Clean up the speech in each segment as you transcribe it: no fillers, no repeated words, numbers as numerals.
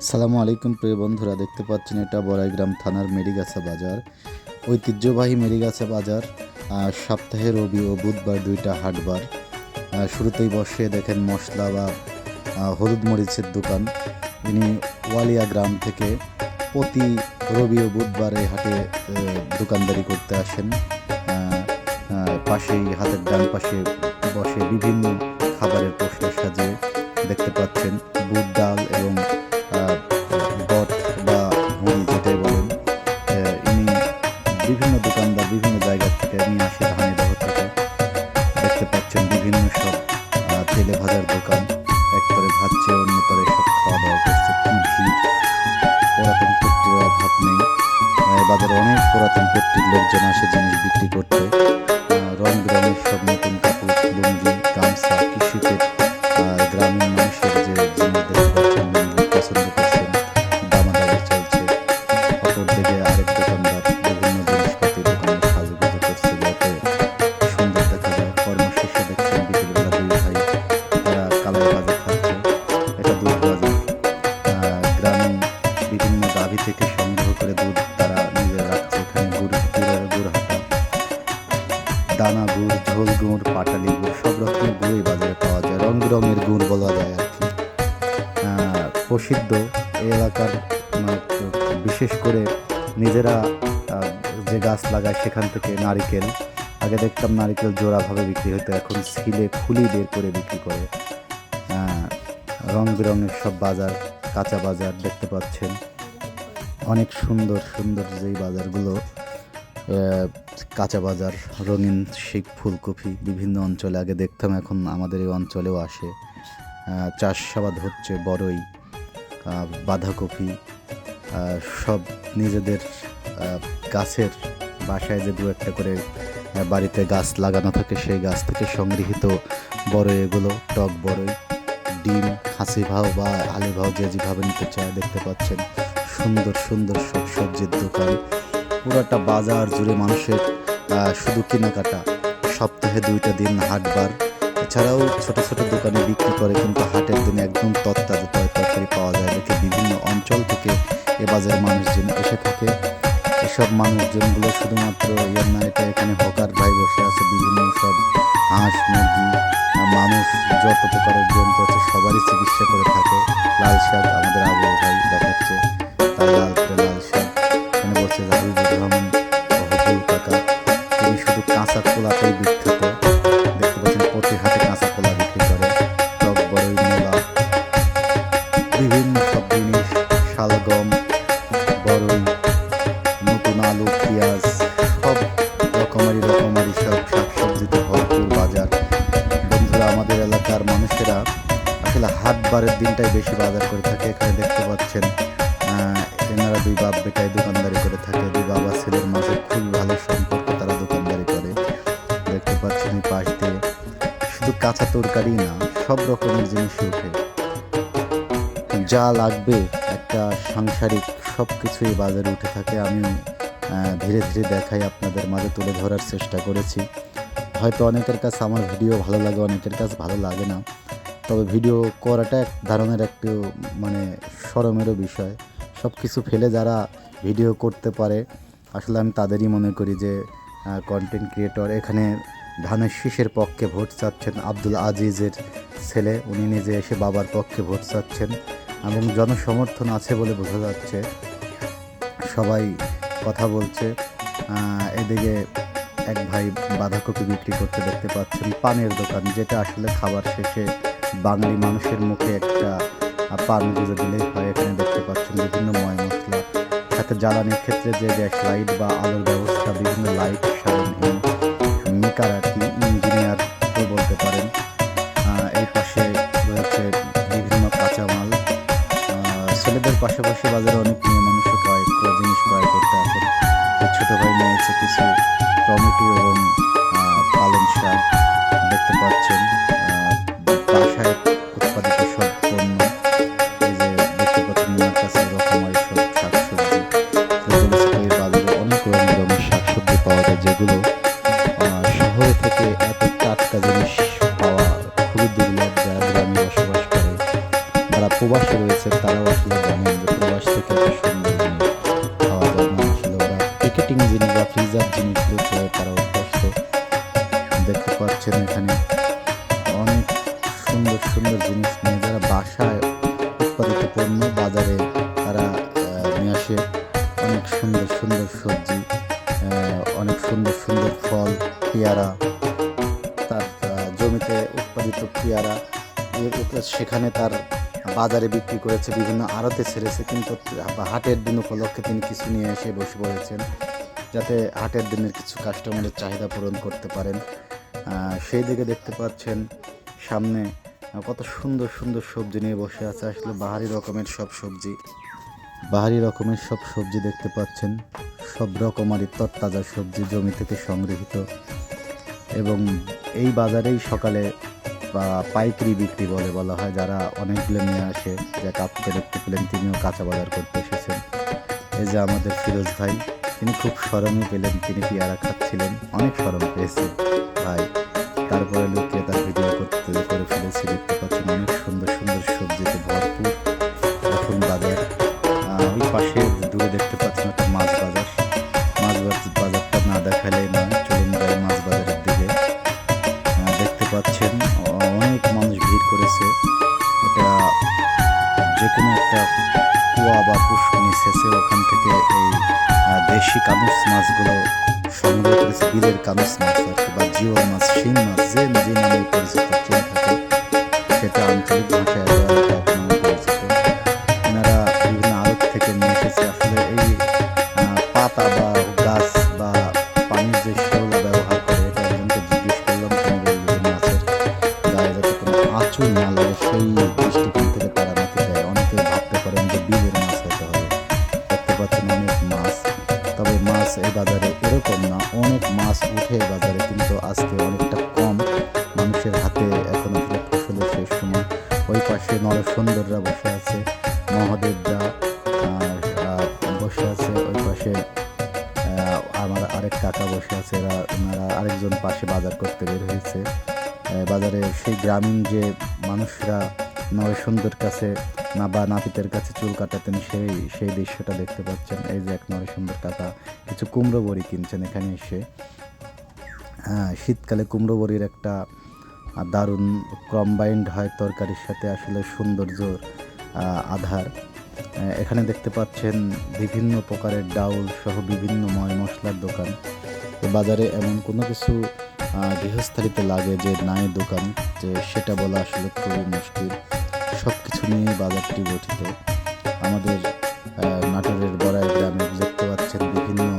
সালামু আলাইকুম প্রিয় বন্ধুরা, দেখতে পাচ্ছেন এটা বড়াইগ্রাম থানার মেরিগাছা বাজার। ঐতিহ্যবাহী মেরিগাছা বাজার। সপ্তাহে রবি ও বুধবার দুইটা হাটবার। শুরুতেই বসে দেখেন মশলা বা হলুদ মরিচের দোকান। ইনি ওয়ালিয়া গ্রাম থেকে প্রতি রবি ও বুধবার এই হাটে দোকানদারি করতে আসেন। পাশেই হাতের ডান পাশে বসে বিভিন্ন খাবারের পোস্টার সাজিয়ে দেখতে পাচ্ছেন বুট ডাল এবং বট বা ভুঁড়ি যেটাই বলেন। ইনি বিভিন্ন দোকানদার বিভিন্ন জায়গা থেকে নিয়ে আসে ধানের ডহর থেকে। দেখতে পাচ্ছেন বিভিন্ন সব তেলে ভাজার দোকান, একতরে ভাজছে অন্যতরে সব খাওয়া দাওয়া করছে। কি ভিড়! পুরাতন পট্টির অভাব নেই। বাজারে অনেক পুরাতন পট্টির লোকজন আসে জিনিস বিক্রি করতে। রং বেরঙের সব নতুন কাপড়, লুঙ্গি, গামছা, কি শীতের গ্রামীণ মানুষের যে জিনিস দেখতে পাচ্ছেন লুঙ্গি পছন্দ করছেন, দামাদামি চলছে। অপর দিকে আরেক দোকানদার বিভিন্ন জিনিসপাতি দোকানে সাজুগুজু করছে যাতে সুন্দর দেখা যায়। কর্মশেষে দেখছেন বিকেলবেলা দুই ভাই তারা কালাই ভাজা খাচ্ছে। এটা দুধ বাজার। গ্রামে বিভিন্ন গাভী থেকে সংগ্রহ করে দুধ তারা নিজেরা রাখছে। এখানে গুড় হাটা, দানা গুড়, ঝোল গুড়, পাটালি গুড়, সব রকমের গুড়ই বাজারে পাওয়া যায়। রং বেরঙের গুড় বলা যায় আর কি। প্রসিদ্ধ এই এলাকার বিশেষ করে নিজেরা যে গাছ লাগায় সেখান থেকে নারিকেল। আগে দেখতাম নারিকেল জোড়াভাবে বিক্রি হতো, এখন ছিলে খুলি বের করে বিক্রি করে। রং বেরঙের সব বাজার, কাঁচা বাজার দেখতে পাচ্ছেন। অনেক সুন্দর সুন্দর যেই বাজারগুলো, কাঁচা বাজার, রঙিন শিক ফুলকপি বিভিন্ন অঞ্চলে আগে দেখতাম, এখন আমাদের এই অঞ্চলেও আসে। চাষাবাদ হচ্ছে বড়ই, বাঁধাকপি, সব নিজেদের গাছের বাসায় যে দু একটা করে বাড়িতে গাছ লাগানো থাকে সেই গাছ থেকে সংগৃহীত বড়ই। এগুলো টক বড়ই, ডিম, খাসি ভাও বা আলু ভাও যে যেভাবে নিতে চায়। দেখতে পাচ্ছেন সুন্দর সুন্দর সব সবজির দোকান। পুরাটা বাজার জুড়ে মানুষের শুধু কেনাকাটা। সপ্তাহে দুইটা দিন হাটবার। এছাড়াও ছোট ছোট দোকানে বিক্রি করে, কিন্তু হাটের দিনে একদম তরতাজা তরকারি পাওয়া যায় দেখে বিভিন্ন অঞ্চল থেকে এ বাজারে মানুষজন এসে থাকে। এসব মানুষজনগুলো শুধুমাত্র না, এটা এখানে হকার ভাই বসে আছে, বিভিন্ন সব হাঁস মুরগি মানুষ যত প্রকারের জন্তু আছে সবারই চিকিৎসা করে থাকে। লাল শাক আমাদের আবু ভাই দেখাচ্ছে, তার লাল শাক। এখানে বসে হাবিবুর রহমান হবুল কাকা, তিনি শুধু কাঁচা কলাতেই বিখ্যাত। দেখতে পাচ্ছেন প্রতি হাতে কাঁচা কলা বিক্রি করে। টক বড়ই, মূলা, বিভিন্ন সব জিনিস, শালগম, বড়ই, নতুন আলু, পেঁয়াজ, সব রকমারি সব শাকসবজিতে ভরপুর বাজার। বন্ধুরা, আমাদের এলাকার মানুষেরা আসলে হাটবারের দিনটাই বেশি বাজার করে থাকে। এখানে দেখতে পাচ্ছেন এনারা দুই বাপ বেটায় দোকানদারি করে থাকে। দুই বাবা ছেলের মাঝে খুব ভালো সম্পর্ক, তারা দোকানদারি করে। দেখতে পাচ্ছেন এই পাশ দিয়ে শুধু কাঁচা তরকারি না, সব রকমের জিনিস উঠে, যা লাগবে একটা সাংসারিক সব কিছুই বাজারে উঠে থাকে। আমি ধীরে ধীরে দেখাই, আপনাদের মাঝে তুলে ধরার চেষ্টা করেছি। হয়তো অনেকের কাছে আমার ভিডিও ভালো লাগে, অনেকের কাছে ভালো লাগে না। তবে ভিডিও করাটা এক ধরনের একটু শরমেরও বিষয়। সব কিছু ফেলে যারা ভিডিও করতে পারে, আসলে আমি তাদেরই মনে করি যে কন্টেন্ট ক্রিয়েটর। এখানে ধানের শীষের পক্ষে ভোট চাচ্ছেন আব্দুল আজিজের ছেলে, উনি নিজে এসে বাবার পক্ষে ভোট চাচ্ছেন এবং জনসমর্থন আছে বলে বোঝা যাচ্ছে। সবাই কথা বলছে। এদিকে এক ভাই বাঁধাকপি বিক্রি করতে দেখতে পাচ্ছেন। পানের দোকান, যেটা আসলে খাবার শেষে বাঙালি মানুষের মুখে একটা পান গুঁজে দিলেই হয়। এখানে দেখতে পাচ্ছেন বিভিন্ন ময় মশলা, সাথে জ্বালানির ক্ষেত্রে যে গ্যাস লাইট বা আলোর ব্যবস্থা, বিভিন্ন লাইট, সারান, মেকার আর কি, ইঞ্জিনিয়ার তো বলতে পারেন। এই পাশে রয়েছে বিভিন্ন কাঁচামাল। ছেলেদের পাশাপাশি বাজারে অনেক মেয়ে মানুষও জিনিস ক্রয় করতে আসেন। ছোট ভাই নিয়েছে কিছু টমেটো এবং পালং শাক। দেখতে পাচ্ছেন বাসায় উৎপাদিত সব পণ্য। এই যে দেখতে পাচ্ছেন ওনার কাছে রকমারি সব শাকসবজি। এই বাজারে অনেক রকমের শাকসবজি পাওয়া যায়, যেগুলো শহরে থেকে এত টাটকা জিনিস পাওয়া খুবই দুর্লভ। যারা গ্রামে বসবাস করে, যারা প্রবাসী রয়েছে, তারাও তারাও আসলে জানেন যে প্রবাস থেকে একটা সুন্দর জিনিস খাওয়া যায় না, আসলে ওরা প্যাকেটিং জিনিস বা ফ্রিজার জিনিসগুলো খেয়ে তারা অভ্যস্ত। দেখতে পাচ্ছেন এখানে অনেক সুন্দর সুন্দর জিনিস নিয়ে যারা বাসায় উৎপাদিত পণ্য বাজারে তারা নিয়ে আসে। অনেক সুন্দর সুন্দর সবজি, অনেক সুন্দর সুন্দর ফল, পেয়ারা, তার জমিতে উৎপাদিত পেয়ারা সেখানে তার বাজারে বিক্রি করেছে, বিভিন্ন আড়তে ছেড়েছে, কিন্তু হাটের দিন উপলক্ষে তিনি কিছু নিয়ে এসে বসে পড়েছেন যাতে হাটের দিনের কিছু কাস্টমারের চাহিদা পূরণ করতে পারেন। সেই দিকে দেখতে পাচ্ছেন সামনে কত সুন্দর সুন্দর সবজি নিয়ে বসে আছে, আসলে বাহারি রকমের সব সবজি দেখতে পাচ্ছেন, সব রকমারি তরতাজা সবজি জমি থেকে সংগৃহীত। এবং এই বাজারেই সকালে বা পাইকারি বিক্রি বলা হয়, যারা অনেকগুলো নিয়ে আসে, যে কাপকে দেখতে পেলেন তিনিও কাঁচা বাজার করতে এসেছেন। এই যে আমাদের ফিরোজ ভাই, তিনি খুব শরমে পেলেন, তিনি পেয়ারা খাচ্ছিলেন, অনেক শরম পেয়েছে ভাই, তারপরে লুকিয়ে তার ভিডিও করে ফেলেছি। দেখতে পাচ্ছেন অনেক সুন্দর সুন্দর সবজিতে ভরপুর এখন বাজার। ওই পাশে দূরে দেখতে পাচ্ছেন একটা মাছ বাজারটা না দেখালেই নয়, চলুন যাই মাছ বাজারের দিকে। দেখতে পাচ্ছেন অনেক মানুষ ভিড় করেছে, এটা যে কোনো একটা কুয়া বা পুষ্করণী সেচে ওখান থেকে এই দেশি কানুস মাছগুলো সংগ্রহ করেছে, বিলের কানুস মাছ বা জিওল মাছ, শিং মাছ, যে নামে পরিচিত চেন থাকে, সেটা আঞ্চলিক ভাষায় নামে পরিচিত। এনারা বিভিন্ন আড়ত থেকে নিয়ে এসেছে। আসলে এই পাতা বা গাছ বা পানির যে শেওলা ব্যবহার করে, এটা একজনকে জিজ্ঞেস করলাম, তিনি বলল যে মাছের গায়ে যাতে কোনো আঁচড় না লাগে সেই দৃষ্টিকোণ থেকে তারা নাকি দেয়। অনেকে ভাবতে পারেন যে বিলের মাছ হতে হবে। দেখতে পাচ্ছেন অনেক মাছ, তবে মাছ এই বাজারে এরকম না, অনেক মাছ উঠে বাজারে, কিন্তু আজকে অনেকটা কম মানুষের হাতে। এখন আসলে ফসলের শেষ সময়। ওই পাশে নরসুন্দররা বসে আছে, মহাদেবরা বসে আছে, ওই পাশে আমার আরেক কাকা বসে আছে, ওনারা আরেকজন পাশে বাজার করতে বের হয়েছে। বাজারে সেই গ্রামীণ যে মানুষরা নরসুন্দর কাছে বা নাপিতের কাছে চুল কাটাতেন, সেই দৃশ্যটা দেখতে পাচ্ছেন। এই যে এক নরসুন্দর কাকা কিছু কুমড়ো বড়ি কিনছেন এখানে এসে। শীতকালে কুমড়ো বড়ির একটা দারুণ কম্বাইন্ড হয় তরকারির সাথে, আসলে সৌন্দর্যর আধার। এখানে দেখতে পাচ্ছেন বিভিন্ন প্রকারের ডাউল সহ বিভিন্ন মশলার দোকান। বাজারে এমন কোনো কিছু গৃহস্থালিতে লাগে যে নাই দোকান, যে সেটা বলা আসলে খুবই মুশকিল। সব কিছু নিয়ে বাজারটি গঠিত। আমাদের নাটোরের বড়াই গ্রামে দেখতে পাচ্ছেন বিভিন্ন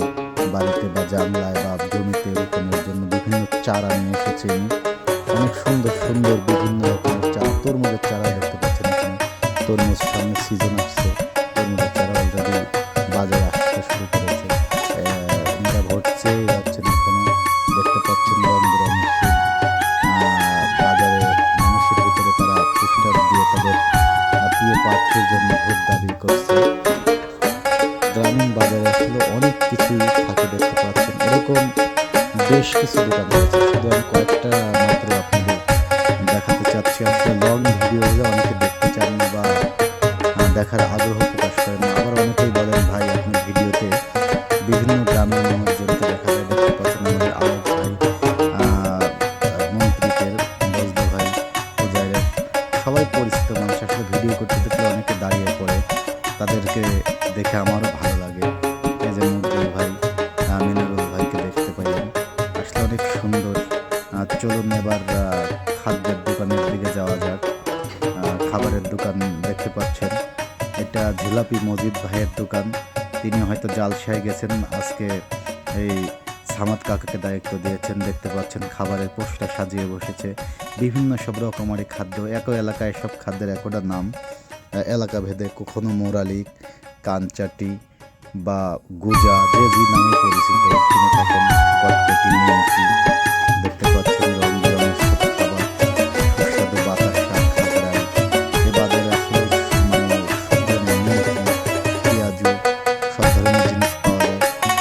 বাড়িতে বা জানলায় বা জমিতে রোপণের জন্য বিভিন্ন চারা নিয়ে এসেছে। অনেক সুন্দর সুন্দর বিভিন্ন রকমের চারা, তরমুজের চারা দেখতে পাচ্ছেন এখানে। তরমুজ সামনে সিজন আসছে, তরমুজের চারা অলরেডি বাজারে আসতে শুরু করেছে। এরা ভরছে যাচ্ছেন এখনো। দেখতে পাচ্ছেন রং বেরঙের শীত। বাজারে মানুষের ভিতরে তারা পোস্টার দিয়ে তাদের প্রিয় প্রার্থীর জন্য ভোট দাবি করছে। গ্রামীণ বাজারে আসলে অনেক কিছুই থাকে দেখতে পাচ্ছেন। এরকম বেশ কিছু দোকান রয়েছে, শুধু আমি কয়েকটা মাত্র আপনাদের দেখাতে চাচ্ছি। আসলে লং ভিডিও হলে অনেকে দেখতে চান না বা দেখার আগ্রহ প্রকাশ করেন না। আবার অনেকেই বলেন ভাই আপনার ভিডিওতে বিভিন্ন গ্রামের মানুষজনকে দেখা যায়। দেখতে পাচ্ছেন আমাদের আলোক ভাই, মন্ত্রীকের বজদ ভাই, পূজারের, সবাই পরিচিত মানুষ। আসলে ভিডিও করতে দেখলে অনেকে দাঁড়িয়ে পড়ে, তাদেরকে দেখে আমারও ভালো লাগে। এই যে মুরগি ভাই, মিনারুল ভাইকে দেখতে পাইলেন, আসলে অনেক সুন্দর। চলুন এবার খাদ্যের দোকানের দিকে যাওয়া যাক। খাবারের দোকান দেখতে পাচ্ছেন, এটা ঝিলাপি মজিদ ভাইয়ের দোকান। তিনি হয়তো জালসায় গেছেন, আজকে এই সামাদ কাকাকে দায়িত্ব দিয়েছেন। দেখতে পাচ্ছেন খাবারের পোস্টার সাজিয়ে বসেছে, বিভিন্ন সব রকমারি খাদ্য। একই এলাকায় সব খাদ্যের একটা নাম, এলাকা ভেদে কখনো মোরালি, কানচাটি বা গুজা, যে নামে পরিচিত চিনে থাকেন, কটকটি, নিমকি। দেখতে পাচ্ছেন রং বেরঙের সব খাবার, সুস্বাদু বাতাস, শাক, খাবারাই। এ বাজারে আসলে সব ধরনের মুরগি, পেঁয়াজু, সব ধরনের জিনিস পাওয়া যায়।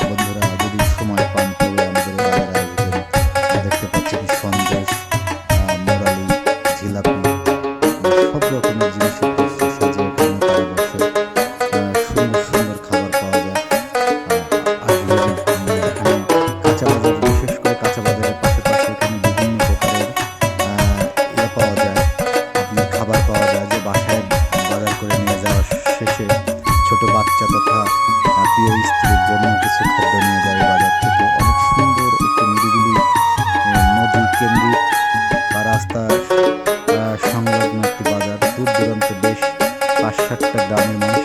বন্ধুরা যদি সময় পান তবে আমাদের বাজারে আসবেন। দেখতে পাচ্ছেন সন্দেশ, মোরালি, জিলাপি, সব রকমের জিনিসের সাজিয়ে এখানে তারা বসে বাসায় বাজার করে নিয়ে যাওয়ার শেষে ছোট বাচ্চা তথা প্রিয় স্ত্রীর জন্য কিছু খাদ্য নিয়ে যায় বাজার থেকে। অনেক সুন্দর একটি নিরিবিলি নদী কেন্দ্রিক বা রাস্তা সংলগ্ন একটি বাজার। দূর দূরান্তে বেশ ৫-৭টা গ্রামের মানুষ